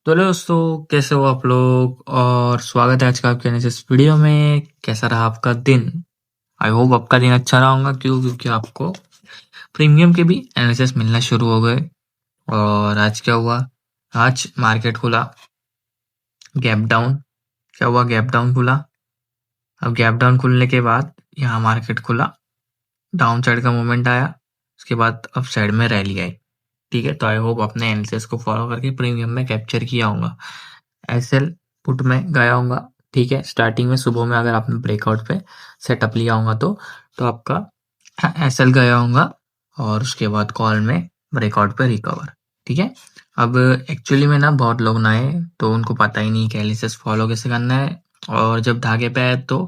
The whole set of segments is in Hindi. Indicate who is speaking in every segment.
Speaker 1: तो हेलो दोस्तों, कैसे हो आप लोग। और स्वागत है आज का आपके इस वीडियो में। कैसा रहा आपका दिन? आई होप आपका दिन अच्छा रहा होगा। क्योंकि आपको प्रीमियम के भी एनालिसिस मिलना शुरू हो गए। और आज क्या हुआ? आज मार्केट खुला गैप डाउन। क्या हुआ? गैप डाउन खुला। अब गैप डाउन खुलने के बाद यहाँ मार्केट खुला, डाउन साइड का मूवमेंट आया, उसके बाद अप साइड में रैली आई। ठीक है, तो आई होप अपने एनालिसिस को फॉलो करके प्रीमियम में कैप्चर किया होगा। एसएल पुट में गया होगा। ठीक है, स्टार्टिंग में सुबह में अगर आपने ब्रेकआउट पे सेटअप लिया होगा तो आपका एसएल गया होगा। और उसके बाद कॉल में ब्रेकआउट पे रिकवर। ठीक है, अब एक्चुअली में ना बहुत लोग ना आए तो उनको पता ही नहीं कि एनालिसिस फॉलो कैसे करना है और जब धागे पे आए तो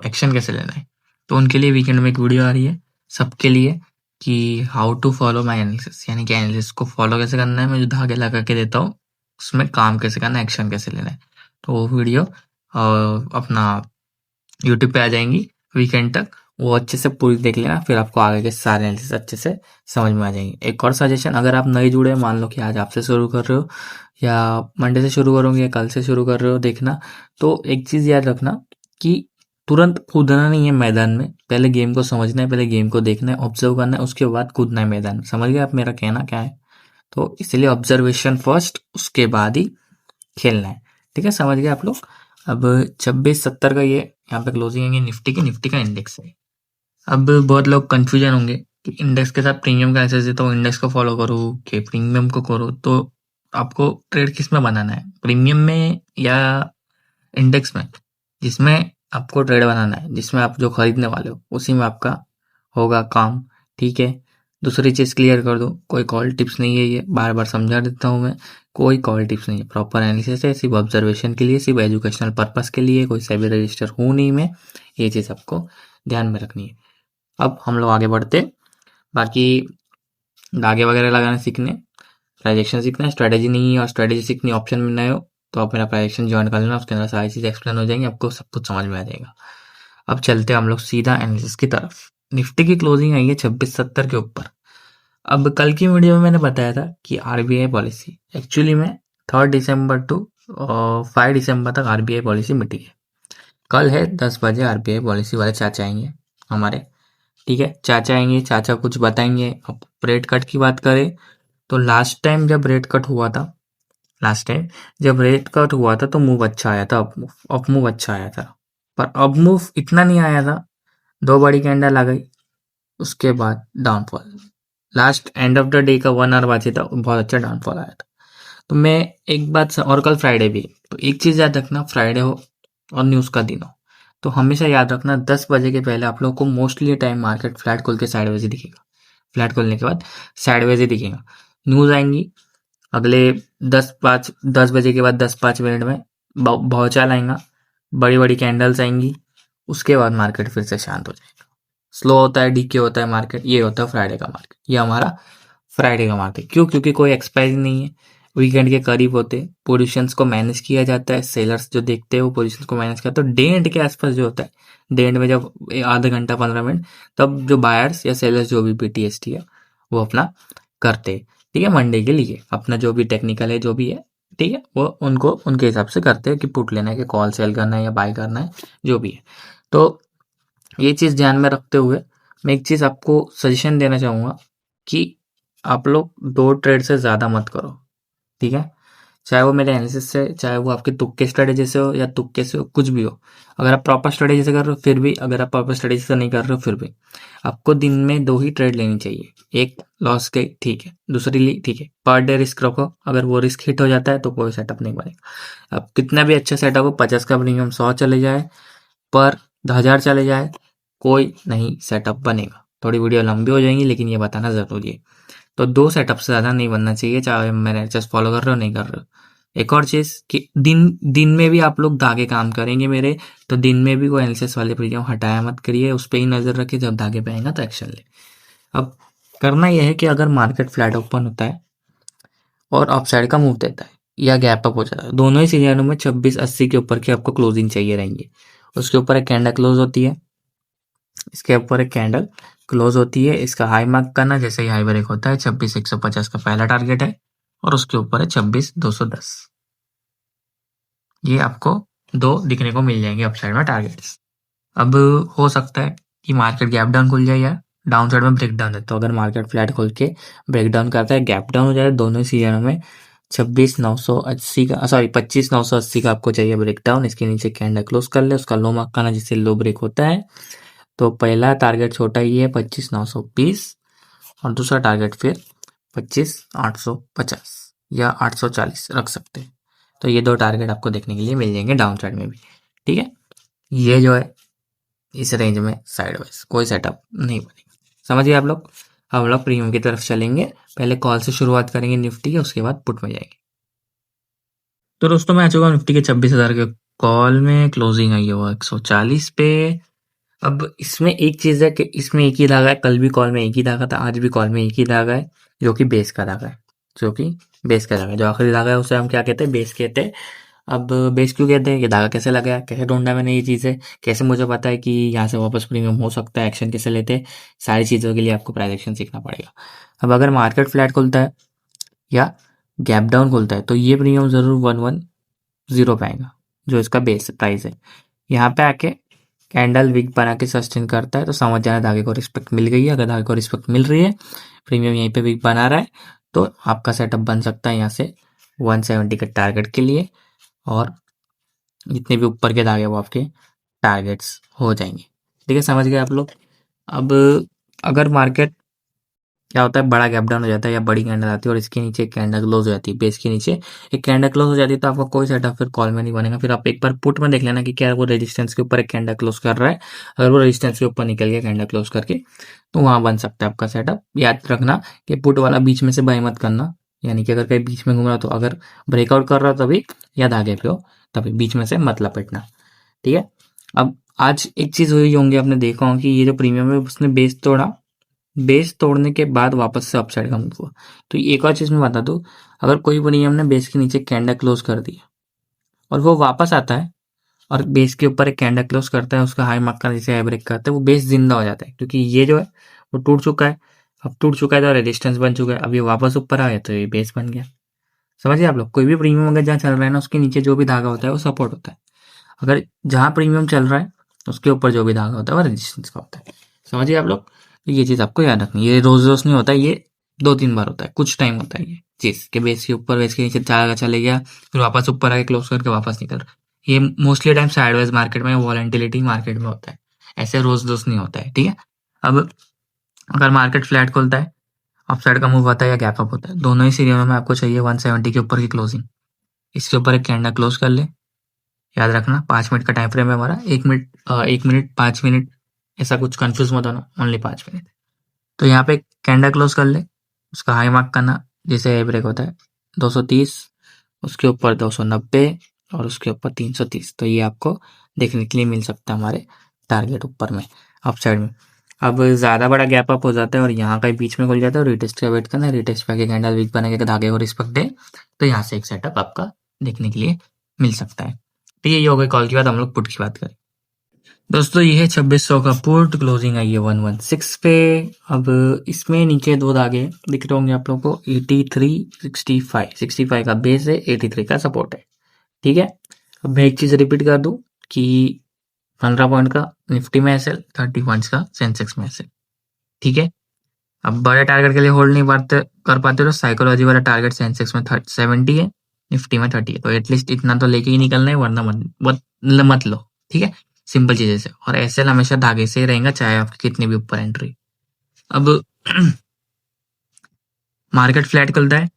Speaker 1: एक्शन कैसे लेना है। तो उनके लिए वीकेंड में एक वीडियो आ रही है सबके लिए कि how to follow my analysis, यानी कि एनालिसिस को फॉलो कैसे करना है। मैं जो धागे लगा के देता हूँ उसमें काम कैसे करना है, एक्शन कैसे लेना है। तो वो वीडियो अपना यूट्यूब पे आ जाएंगी वीकेंड तक। वो अच्छे से पूरी देख लेना, फिर आपको आगे के सारे एनालिसिस अच्छे से समझ में आ जाएंगे। एक और सजेशन, अगर आप नहीं जुड़े, मान लो कि आज आपसे शुरू कर रहे हो या मंडे से शुरू करोगे या कल से शुरू कर रहे हो देखना, तो एक चीज़ याद रखना कि तुरंत कूदना नहीं है मैदान में। पहले गेम को समझना है, पहले गेम को देखना है, ऑब्जर्व करना है, उसके बाद कूदना है मैदान में। समझ गए आप मेरा कहना क्या है? तो इसलिए ऑब्जर्वेशन फर्स्ट, उसके बाद ही खेलना है। ठीक है, समझ गए आप लोग। अब 2670 का ये यहाँ पे क्लोजिंग है निफ्टी का इंडेक्स है। अब बहुत लोग कंफ्यूजन होंगे कि इंडेक्स के साथ प्रीमियम का एसेस देता हूँ, इंडेक्स को फॉलो करूँ कि प्रीमियम को करूँ। तो आपको ट्रेड किस में बनाना है, प्रीमियम में या इंडेक्स में? जिसमें आपको ट्रेड बनाना है, जिसमें आप जो खरीदने वाले हो उसी में आपका होगा काम। ठीक है, दूसरी चीज़ क्लियर कर दो, कोई कॉल टिप्स नहीं है, ये बार बार समझा देता हूँ मैं। कोई कॉल टिप्स नहीं है, प्रॉपर एनालिसिस है, सिर्फ ऑब्जर्वेशन के लिए, सिर्फ एजुकेशनल पर्पस के लिए। कोई सेबी रजिस्टर हूँ नहीं मैं, ये चीज़ आपको ध्यान में रखनी है। अब हम लोग आगे बढ़ते, बाकी धागे वगैरह लगाना सीखने, प्राइजेक्शन सीखना है। स्ट्रेटेजी नहीं है और स्ट्रेटेजी सीखनी ऑप्शन में नए हो तो आप मेरा प्राइजेक्शन ज्वाइन कर लेना, उसके अंदर सारी चीज़ एक्सप्लेन हो जाएंगी, आपको सब कुछ समझ में आ जाएगा। अब चलते हैं हम लोग सीधा एनालिसिस की तरफ। निफ्टी की क्लोजिंग आई है 2670 के ऊपर। अब कल की वीडियो में मैंने बताया था कि आरबीआई पॉलिसी एक्चुअली में 3 दिसंबर टू 5 दिसंबर तक आरबीआई पॉलिसी मिटी है। कल है 10 बजे आरबीआई पॉलिसी वाले चाचा आएंगे हमारे। ठीक है, चाचा आएंगे, चाचा कुछ बताएंगे। अब रेट कट की बात करें तो लास्ट टाइम जब रेट कट हुआ था, तो मूव अच्छा आया था, अप मूव अच्छा आया था। पर अप मूव इतना नहीं आया था, 2 बड़ी कैंडल आ गई, उसके बाद downfall. Last end of the day का 1 आवर बाकी था, बहुत अच्छा डाउनफॉल आया था। तो मैं एक बात और कल फ्राइडे भी, तो एक चीज़ याद रखना, फ्राइडे हो और न्यूज़ का दिन हो तो हमेशा याद रखना 10 बजे के पहले आप लोग को मोस्टली टाइम मार्केट फ्लैट खोल के साइडवेज ही दिखेगा। फ्लैट खोलने के बाद साइडवेज ही दिखेगा। न्यूज़ आएंगी अगले 10 बजे के बाद 10-5 मिनट में, भौचाल आएगा, बड़ी बड़ी कैंडल्स आएंगी, उसके बाद मार्केट फिर से शांत हो जाएगा। स्लो होता है, डीके होता है मार्केट, ये होता है फ्राइडे का मार्केट। ये हमारा फ्राइडे का मार्केट क्यों? क्योंकि कोई एक्सपायरी नहीं है, वीकेंड के करीब होते, पोजीशंस को मैनेज किया जाता है। सेलर्स जो देखते हैं वो पोजीशंस को मैनेज करते हैं। तो डे एंड के आसपास जो होता है, डे एंड में जब आधा घंटा 15 मिनट, तब जो बायर्स या सेलर्स जो भी बीटीएसटी है वो अपना करते हैं। ठीक है, मंडे के लिए अपना जो भी टेक्निकल है जो भी है, ठीक है, वो उनको उनके हिसाब से करते हैं कि पुट लेना है कि कॉल सेल करना है या बाय करना है, जो भी है। तो ये चीज़ ध्यान में रखते हुए मैं एक चीज़ आपको सजेशन देना चाहूँगा कि आप लोग 2 ट्रेड से ज़्यादा मत करो। ठीक है, चाहे वो मेरे एनालिसिस से, चाहे वो आपके तुक्के स्ट्रेटेजी से हो या तुक्के से हो, कुछ भी हो। अगर आप प्रॉपर स्ट्रेटेजी से कर रहे हो फिर भी, अगर आप प्रॉपर स्ट्रेटेजी से नहीं कर रहे हो फिर भी, आपको दिन में 2 ही ट्रेड लेनी चाहिए। एक लॉस गई, ठीक है, दूसरी ली, ठीक है, पर डे रिस्क रखो। अगर वो रिस्क हिट हो जाता है तो कोई सेटअप नहीं बनेगा। अब कितना भी अच्छा सेटअप हो, 50 का प्रीमियम 100 चले जाए, पर 1000 चले जाए, कोई नहीं सेटअप बनेगा। थोड़ी वीडियो लंबी हो जाएंगी लेकिन ये बताना ज़रूरी है। तो 2 सेटअप से ज़्यादा नहीं बनना चाहिए, चाहे मैंने जस्ट फॉलो कर रहे हो नहीं कर रहे हो। एक और चीज़ कि दिन दिन में भी आप लोग धागे काम करेंगे मेरे, तो दिन में भी कोई एनालिसिस वाले प्रीमियम हटाया मत करिए, उस पर ही नज़र रखिए। जब धागे पे आएगा तो एक्शन ले। अब करना यह है कि अगर मार्केट फ्लैट ओपन होता है और अपसाइड का मूव देता है या गैप अप हो जाता है, दोनों ही सीजनों में 2680 के ऊपर की आपको क्लोजिंग चाहिए रहेंगे। उसके ऊपर एक कैंडल क्लोज होती है, इसके ऊपर एक कैंडल क्लोज होती है, इसका हाई मार्क करना, जैसे ही हाई ब्रेक होता है 26,150 का पहला टारगेट है, और उसके ऊपर है 26,210। ये आपको 2 दिखने को मिल जाएंगे अपसाइड में टारगेट्स। अब हो सकता है कि मार्केट गैप डाउन खुल जाए या डाउन साइड में ब्रेक डाउन है। तो अगर मार्केट फ्लैट खोल के ब्रेक डाउन करता है, गैप डाउन हो जाए, दोनों ही सीजनों में 26,980 का, सॉरी 25,980 का आपको चाहिए ब्रेक डाउन। इसके नीचे कैंडल क्लोज कर ले, उसका लो मार्क करना जिससे लो ब्रेक होता है। तो पहला टारगेट छोटा ही है 25,920 और दूसरा टारगेट फिर 25,850 या 840 रख सकते हैं। तो ये 2 टारगेट आपको देखने के लिए मिल जाएंगे डाउन साइड में भी। ठीक है, ये जो है इस रेंज में साइडवाइज कोई सेटअप नहीं बनेगा। समझिए आप लोग। हम लोग प्रीमियम की तरफ चलेंगे। पहले कॉल से शुरुआत करेंगे निफ्टी के, उसके बाद पुट में जाएंगे। तो दोस्तों मैं आ चुका हूँ निफ्टी के 26,000 के कॉल में। क्लोजिंग आई है वो 140 पे। अब इसमें एक चीज है कि इसमें एक ही धागा है। कल भी कॉल में एक ही धागा था, आज भी कॉल में एक ही धागा है, जो कि बेस का धागा है। जो आखिरी धागा है उसे हम क्या कहते हैं? बेस कहते हैं। अब बेस क्यों कहते हैं? ये धागा कैसे लगाया, कैसे ढूंढा मैंने ये चीज़ें, कैसे मुझे पता है कि यहाँ से वापस प्रीमियम हो सकता है, एक्शन कैसे लेते हैं, सारी चीज़ों के लिए आपको प्राइस एक्शन सीखना पड़ेगा। अब अगर मार्केट फ्लैट खुलता है या गैप डाउन खुलता है तो ये प्रीमियम ज़रूर 110 पे आएगा, जो इसका बेस प्राइस है। यहाँ पे आके कैंडल विक बना के सस्टेन करता है तो समझ जाना धागे को रिस्पेक्ट मिल गई है। अगर धागे को रिस्पेक्ट मिल रही है, प्रीमियम यहीं पे विक बना रहा है, तो आपका सेटअप बन सकता है यहाँ से 170 के टारगेट के लिए, और जितने भी ऊपर के धागे वो आपके टारगेट्स हो जाएंगे। ठीक है, समझ गए आप लोग। अब अगर मार्केट क्या होता है, बड़ा गैप डाउन हो जाता है या बड़ी कैंडल आती है और इसके नीचे एक कैंडल क्लोज हो जाती है, बेस के नीचे एक कैंडल क्लोज हो जाती है, तो आपका कोई सेटअप फिर कॉल में नहीं बनेगा। फिर आप एक बार पुट में देख लेना कि क्या वो रेजिस्टेंस के ऊपर एक कैंडल क्लोज कर रहा है। अगर वो रेजिस्टेंस के ऊपर निकल गया कैंडल क्लोज करके, तो वहां बन सकता है आपका सेटअप। याद रखना कि पुट वाला बीच में से बाय मत करना, यानी कि अगर कहीं बीच में घूम रहा तो अगर ब्रेकआउट कर रहा हो तभी, या धागे पे हो तभी, बीच में से मत लपेटना। ठीक है। अब आज एक चीज हुई होंगी, आपने देखा होगा कि ये जो प्रीमियम है उसने बेस तोड़ा, बेस तोड़ने के बाद वापस से अपसाइड का मूव हुआ। तो एक और चीज मैं बता दूं, अगर कोई प्रीमियम ने बेस के नीचे कैंडल क्लोज कर दिया और वो वापस आता है और बेस के ऊपर एक कैंडल क्लोज करता है, उसका हाई मार्क का जैसे ब्रेक करता है, वो बेस जिंदा हो जाता है, क्योंकि ये जो है वो टूट चुका है। अब टूट चुका है तो रेजिस्टेंस बन चुका है, अब ये वापस ऊपर आ गया तो ये बेस बन गया। समझिए आप लोग, कोई भी प्रीमियम अगर जहाँ चल रहा है ना, उसके नीचे जो भी धागा होता है वो सपोर्ट होता है। अगर जहाँ प्रीमियम चल रहा है उसके ऊपर जो भी धागा होता है वो रेजिस्टेंस का होता है। समझिए आप लोग। तो ये चीज आपको याद रखनी है। ये रोज रोज नहीं होता, ये 2-3 बार होता है, कुछ टाइम होता है ये चीज के बेस के ऊपर, बेस के नीचे धागा चले गया, फिर वापस ऊपर आके क्लोज करके वापस निकल रहा है। ये मोस्टली टाइम साइडवेज मार्केट में, वॉलेटिलिटी मार्केट में होता है, ऐसे रोज रोज नहीं होता है। ठीक है। अब अगर मार्केट फ्लैट खुलता है, अपसाइड का मूव आता है या गैप अप होता है, दोनों ही सीरियल में आपको चाहिए 170 के ऊपर की क्लोजिंग। इसके ऊपर एक कैंडल क्लोज कर ले। याद रखना 5 मिनट का टाइम फ्रेम है हमारा, 1 मिनट 5 मिनट, ऐसा कुछ कंफ्यूज मत होना, ओनली 5 मिनट। तो यहाँ पे कैंडल क्लोज कर ले, उसका हाई मार्क करना जैसे ब्रेक होता है 230, उसके ऊपर 290 और उसके ऊपर 330। तो ये आपको देखने के लिए मिल सकता है हमारे टारगेट ऊपर में, अप साइड में। अब ज़्यादा बड़ा गैप अप हो जाता है और यहाँ कहीं बीच में खुल जाता है, रिटेस्ट का वेट करना है, रिटेस्ट पे आके कैंडल वीक बने के धागे को रिस्पेक्ट दे, तो यहाँ से एक सेटअप आपका देखने के लिए मिल सकता है। तो ये हो गई कॉल की बात। हम लोग पुट की बात करें दोस्तों। ये है 2600 का पुट, क्लोजिंग आई है 116 पे। अब इसमें नीचे 2 धागे दिख रहे होंगे आप लोगों को, 83 65 का बेस है, 83 का सपोर्ट है। ठीक है। अब मैं एक चीज रिपीट कर दूं कि 15 पॉइंट का निफ्टी में एसएल, 30 पॉइंट्स का सेंसेक्स में एसएल। ठीक है। अब बड़े टारगेट के लिए होल्ड नहीं कर पाते तो साइकोलॉजी वाला टारगेट सेंसेक्स में 70 है, निफ्टी में 30 है, तो एटलीस्ट इतना तो लेके ही निकलना है, वरना मत लो। ठीक है, सिंपल चीजें से। और एसएल हमेशा धागे से ही रहेगा, चाहे आपकी कितनी भी ऊपर एंट्री। अब मार्केट फ्लैट खुलता है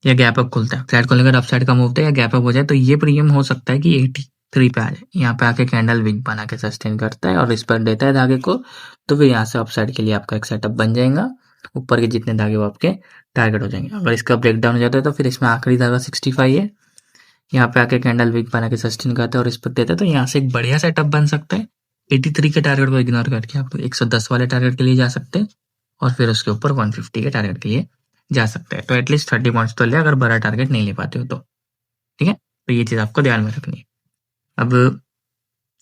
Speaker 1: या गैप अप खुलता है, फ्लैट खुलने का अपसाइड का मूव होता है या गैप अप हो जाए, तो ये प्रीमियम हो सकता है कि 83 पे आ जाए। यहाँ पे आके कैंडल विक बना के सस्टेन करता है और रिस्पेक्ट देता है धागे को, तो फिर यहाँ से अपसाइड के लिए आपका एक सेटअप बन जाएगा। ऊपर के जितने धागे वो आपके टारगेट हो जाएंगे। अगर इसका ब्रेकडाउन हो जाता है तो फिर इसमें आखिरी धागा 65 है, यहाँ पे आके कैंडल विक बना के सस्टेन करता है और रिस्पेक्ट देता है, तो यहाँ से एक बढ़िया सेटअप बन सकता है। 83 के टारगेट को इग्नोर करके आप 110 वाले टारगेट के लिए जा सकते हैं और फिर उसके ऊपर 150 के टारगेट के लिए जा सकते हैं। तो एटलीस्ट 30 पॉइंट्स तो ले, अगर बड़ा टारगेट नहीं ले पाते हो तो। ठीक है, तो ये चीज आपको ध्यान में रखनी है। अब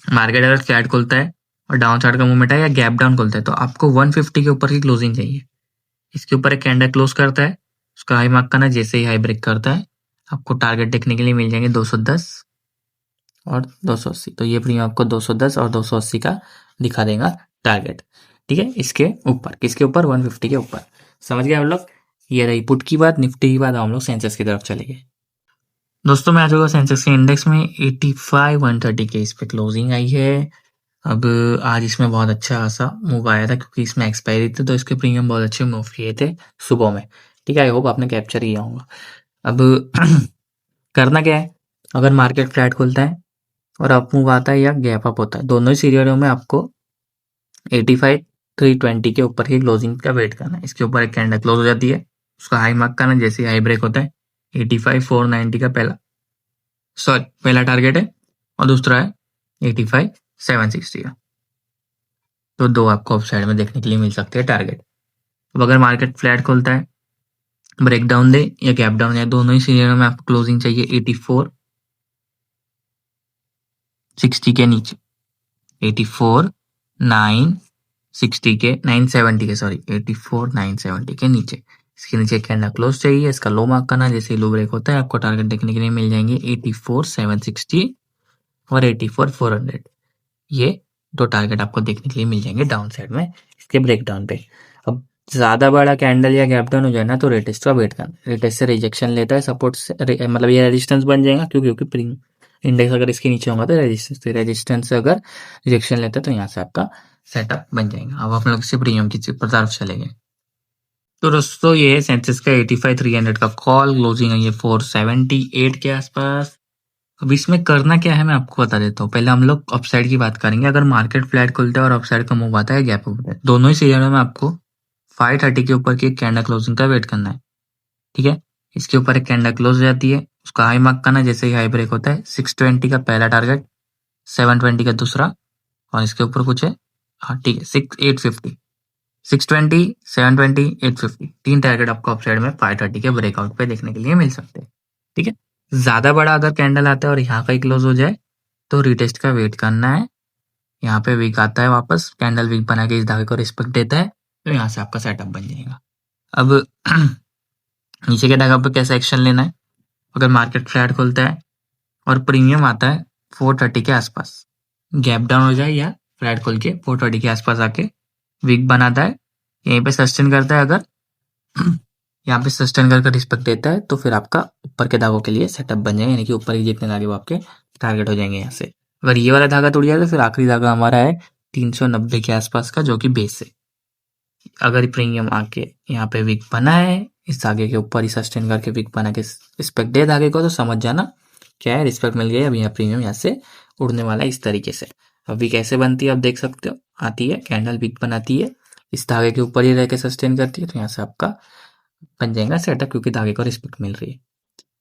Speaker 1: मार्केट अगर फ्लैट खुलता है और डाउन साइड का मूवमेंट है या गैप डाउन खुलता है, तो आपको 150 के ऊपर की क्लोजिंग चाहिए। इसके ऊपर एक कैंडल क्लोज करता है उसका हाई मार्क करना, जैसे ही हाई ब्रेक करता है आपको टारगेट देखने के लिए मिल जाएंगे 210 और 280। तो ये प्रीमियम आपको 210 और 280 का दिखा देगा टारगेट। ठीक है, इसके ऊपर, किसके ऊपर? 150 के ऊपर। समझ गए हम लोग? ये रही पुट की बात। निफ्टी की बात, हम लोग सेंसेक्स की तरफ चले गए। दोस्तों मैं आ चुका सेंसेक्स के इंडेक्स में 85,130 के इस पे क्लोजिंग आई है। अब आज इसमें बहुत अच्छा खासा मूव आया था क्योंकि इसमें एक्सपायरी थी, तो इसके प्रीमियम बहुत अच्छे मूव किए थे सुबह में। ठीक है, आई होप आपने कैप्चर किया होगा। अब करना क्या है, अगर मार्केट फ्लैट खुलता है और अप मूव आता है या गैप अप होता है, दोनों ही सीरियलों में आपको 85,320 के ऊपर की क्लोजिंग का वेट करना है। इसके ऊपर एक कैंडल क्लोज हो जाती है, उसका हाई मार्क करना, जैसे हाई ब्रेक होता है 85,490 का पहला टारगेट है और दूसरा है 85,760 का। तो दो आपको अप साइड में देखने के लिए मिल सकते हैं टारगेट। अब अगर मार्केट फ्लैट खोलता है, ब्रेक डाउन दे या गैप डाउन या दोनों ही सीरियल में आपको क्लोजिंग चाहिए 84,60 के नीचे, 84,960 के 970 के सॉरी 84,970 के नीचे। इसके नीचे कैंडल क्लोज चाहिए, इसका लो मार्क करना, जैसे लो ब्रेक होता है आपको टारगेट देखने के लिए मिल जाएंगे 84,760 और 84,400। ये दो टारगेट आपको देखने के लिए मिल जाएंगे डाउन साइड में इसके ब्रेकडाउन पे। अब ज्यादा बड़ा कैंडल या गैप डाउन हो जाए ना, तो रेटेस्ट का वेट करना। रेटेस्ट से रिजेक्शन लेता है, सपोर्ट से मतलब ये रेजिस्टेंस बन जाएगा, क्योंकि इंडेक्स अगर इसके नीचे होगा तो रेजिस्टेंस से अगर रिजेक्शन लेता है तो यहाँ से आपका सेटअप बन जाएगा। अब आप लोग से प्रीमियम की तरफ चलेंगे। तो दोस्तों ये है सेंसेक्स का 85,300 का कॉल, क्लोजिंग है ये 478 के आसपास। अब इसमें करना क्या है मैं आपको बता देता हूँ। पहले हम लोग अपसाइड की बात करेंगे। अगर मार्केट फ्लैट खुलता है और अपसाइड का मूव आता है, गैप होता है, दोनों ही सीजनों में आपको 530 के ऊपर की एक कैंडल क्लोजिंग का वेट करना है। ठीक है, इसके ऊपर एक कैंडल क्लोज हो जाती है, उसका हाई मार्क करना, जैसे ही हाई ब्रेक होता है 620 का पहला टारगेट, 720 का दूसरा और इसके ऊपर कुछ है, हाँ ठीक है 850, 620, 720, 850, तीन टारगेट आपको अपसाइड में 530 के ब्रेकआउट पे देखने के लिए मिल सकते हैं। ठीक है, ज्यादा बड़ा अगर कैंडल आता है और यहाँ का ही क्लोज हो जाए तो रिटेस्ट का वेट करना है। यहाँ पे वीक आता है, वापस कैंडल वीक बना के इस धागे को रिस्पेक्ट देता है, तो यहाँ से आपका सेटअप बन जाएगा। अब नीचे के धागे पे कैसा एक्शन लेना है, अगर मार्केट फ्लैट खुलता है और प्रीमियम आता है 430 के आसपास, गैप डाउन हो जाए या फ्लैट खोल के 430 के आसपास आके वीक बनाता है, यहीं पे सस्टेन करता है, अगर यहाँ पे सस्टेन करके रिस्पेक्ट देता है तो फिर आपका ऊपर के धागों के लिए सेटअप बन जाएगा, यानी कि ऊपर के जितने धागे वो आपके टारगेट हो जाएंगे यहाँ से। अगर ये वाला धागा टूट जाए तो फिर आखिरी धागा हमारा है 390 के आसपास का, जो कि बेस है। अगर प्रीमियम आके यहाँ पे वीक बना है, इस धागे के ऊपर ही सस्टेन करके वीक बना के रिस्पेक्ट दे धागे को, तो समझ जाना क्या है, रिस्पेक्ट मिल गई। अब यहाँ प्रीमियम यहाँ से उड़ने वाला है इस तरीके से। अब वीक कैसे बनती है आप देख सकते हो, आती है कैंडल वीक बनाती है, इस धागे के ऊपर ही रह के सस्टेन करती है, तो यहाँ से आपका बन जाएगा सेटअप, क्योंकि धागे को रिस्पेक्ट मिल रही है।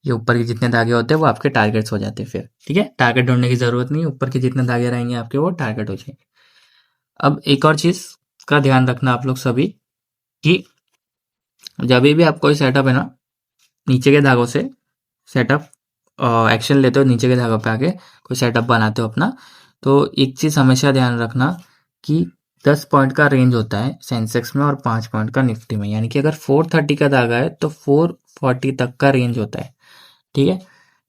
Speaker 1: ये ऊपर के जितने धागे होते हैं वो आपके टारगेट्स हो जाते हैं फिर। ठीक है, टारगेट ढूंढने की जरूरत नहीं, ऊपर के जितने धागे रहेंगे आपके वो टारगेट हो जाएंगे। अब एक और चीज का ध्यान रखना आप लोग सभी, कि जब भी आप कोई सेटअप है ना, नीचे के धागों से सेटअप एक्शन लेते हो, नीचे के धागों पे आके कोई सेटअप बनाते हो अपना, तो एक चीज हमेशा ध्यान रखना कि 10 पॉइंट का रेंज होता है सेंसेक्स में और 5 पॉइंट का निफ्टी में, यानी कि अगर 430 का धागा है तो 440 तक का रेंज होता है। ठीक है,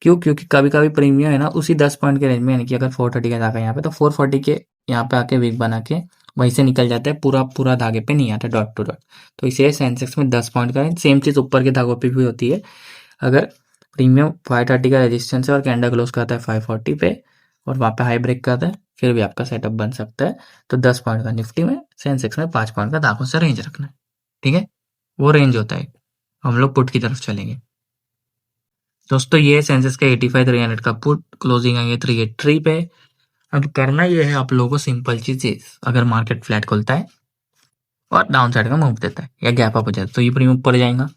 Speaker 1: क्यों? क्योंकि कभी कभी प्रीमियम है ना उसी 10 पॉइंट के रेंज में, यानी कि अगर 430 का धागा यहाँ पे तो 440 के यहाँ पे आके वीक बना के वहीं से निकल जाता है, पूरा पूरा धागे पे नहीं आता डॉट टू डॉट। तो इसे सेंसेक्स में 10 पॉइंट का रेंज, सेम चीज ऊपर के धागों पे भी होती है। अगर प्रीमियम 530 का रेजिस्टेंस है और कैंडल क्लोज करता है 540 पे और वहां पे हाई ब्रेक करता है, फिर भी आपका सेटअप बन सकता है। तो 10 पॉइंट का निफ्टी में, सेंसेक्स में 5 पॉइंट का धागों से रेंज रखना है। ठीक है, वो रेंज होता है। हम लोग पुट की तरफ चलेंगे। दोस्तों ये सेंसेक्स का 85,300 का पुट, क्लोजिंग आएंगे 383 पे। अब करना ये है आप लोगों को सिंपल चीज, अगर मार्केट फ्लैट खुलता है और डाउन साइड का मूव देता है या गैप अप हो जाता है तो ये प्रीमियम ऊपर जाएगा,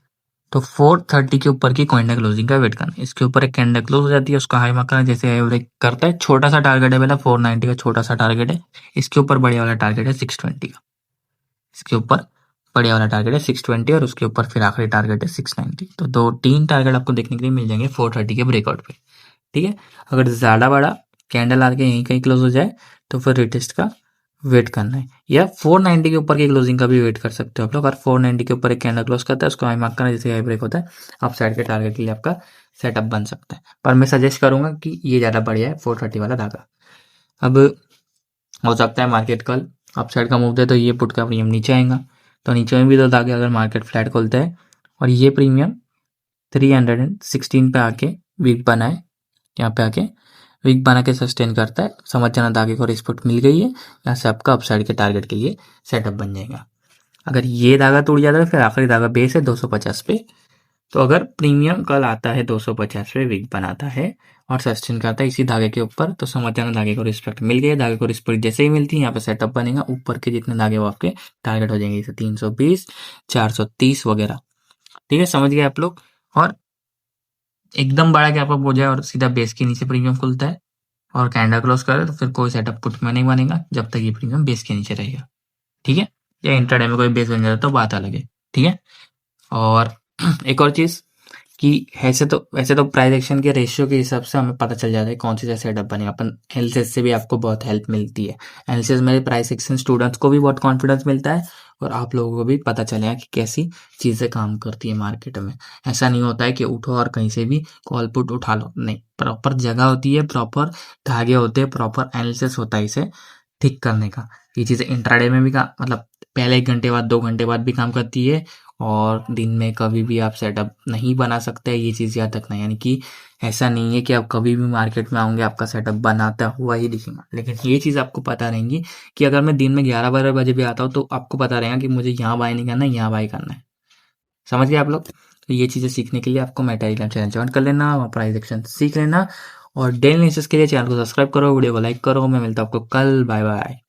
Speaker 1: तो 430 के ऊपर की कैंडल क्लोजिंग का वेट करना। इसके ऊपर एक कैंडल क्लोज हो जाती है, उसका हाई मार्क करना, जैसे हाई ब्रेक करता है, छोटा सा टारगेट है पहला 490 का, छोटा सा टारगेट है। इसके ऊपर बड़े वाला टारगेट है 620 का, इसके ऊपर बड़े वाला टारगेट है 620 और उसके ऊपर फिर आखिरी टारगेट है 690। तो दो तीन टारगेट आपको देखने के लिए मिल जाएंगे 430 के ब्रेकआउट पे। ठीक है, अगर ज्यादा बड़ा कैंडल आके यहीं कहीं क्लोज हो जाए तो फिर रिटेस्ट का वेट करना है, या 490 के ऊपर की क्लोजिंग का भी वेट कर सकते हो आप लोग। अगर 490 के ऊपर एक कैंडल क्लोज करता है उसको आई मार्क करना, जैसे हाई ब्रेक होता है, अप साइड के टारगेट के लिए आपका सेटअप बन सकता है। पर मैं सजेस्ट करूंगा कि ये ज़्यादा बढ़िया है 430 वाला धागा। अब हो सकता है मार्केट कल अप साइड का मूव दे तो ये पुट का प्रीमियम नीचे आएगा, तो नीचे में भी दो धागे अगर मार्केट फ्लैट खोलता है और ये प्रीमियम 316 पे आके वीक बनाए, यहाँ पे आके वीक बना के सस्टेन करता है, समझ जाना धागे को रिस्पेक्ट मिल गई है, यहाँ से आपका अपसाइड के टारगेट के लिए सेटअप बन जाएगा। अगर ये धागा टूट जाता है फिर आखिरी धागा बेस है 250 पे, तो अगर प्रीमियम कल आता है 250 पे वीक बनाता है और सस्टेन करता है इसी धागे के ऊपर, तो समझ जाना धागे को रिस्पेक्ट मिल गई। धागे को रिस्पेक्ट जैसे ही मिलती है यहाँ पे सेटअप बनेगा, ऊपर के जितने धागे वो आपके टारगेट हो जाएंगे, जैसे 320, 430 वगैरह। ठीक है, समझ गए आप लोग। और एकदम बड़ा गैप अप हो जाए और सीधा बेस के नीचे प्रीमियम खुलता है और कैंडल क्लोज करे तो फिर कोई सेटअप पुट में नहीं बनेगा जब तक ये प्रीमियम बेस के नीचे रहेगा। ठीक है, या इंट्राडे में कोई बेस बन जाता तो बात अलग है। ठीक है, और एक और चीज़ कि वैसे तो प्राइस एक्शन के रेशियो के हिसाब से हमें पता चल जाता है कौन सी जैसे सेटअप बनेगा। अपन एनालिसिस से भी आपको बहुत हेल्प मिलती है। एनालिसिस में प्राइस एक्शन स्टूडेंट्स को भी बहुत कॉन्फिडेंस मिलता है और आप लोगों को भी पता चलेगा कि कैसी चीज़ें काम करती है मार्केट में। ऐसा नहीं होता है कि उठो और कहीं से भी कॉल पुट उठा लो, नहीं, प्रॉपर जगह होती है, प्रॉपर धागे होते हैं, प्रॉपर एनालिसिस होता है इसे ठीक करने का। ये चीज़ें इंट्राडे में भी मतलब पहले 1 घंटे बाद 2 घंटे बाद भी काम करती है और दिन में कभी भी आप सेटअप नहीं बना सकते, ये चीज़ याद रखना। यानी कि ऐसा नहीं है कि आप कभी भी मार्केट में आओगे आपका सेटअप बनाता हुआ ही दिखेगा, लेकिन ये चीज़ आपको पता रहेंगी कि अगर मैं दिन में 11-12 बजे भी आता हूँ तो आपको पता रहेगा कि मुझे यहाँ बाय नहीं करना है, यहाँ बाय करना है। समझ गए आप लोग? तो ये चीज़ें सीखने के लिए आपको मेरा टेलीग्राम चैनल ज्वाइन कर लेना, वहाँ प्राइस एक्शन सीख लेना और डेली एनालिसिस के लिए चैनल को सब्सक्राइब करो, वीडियो को लाइक करो। मैं मिलता हूँ आपको कल, बाय बाय।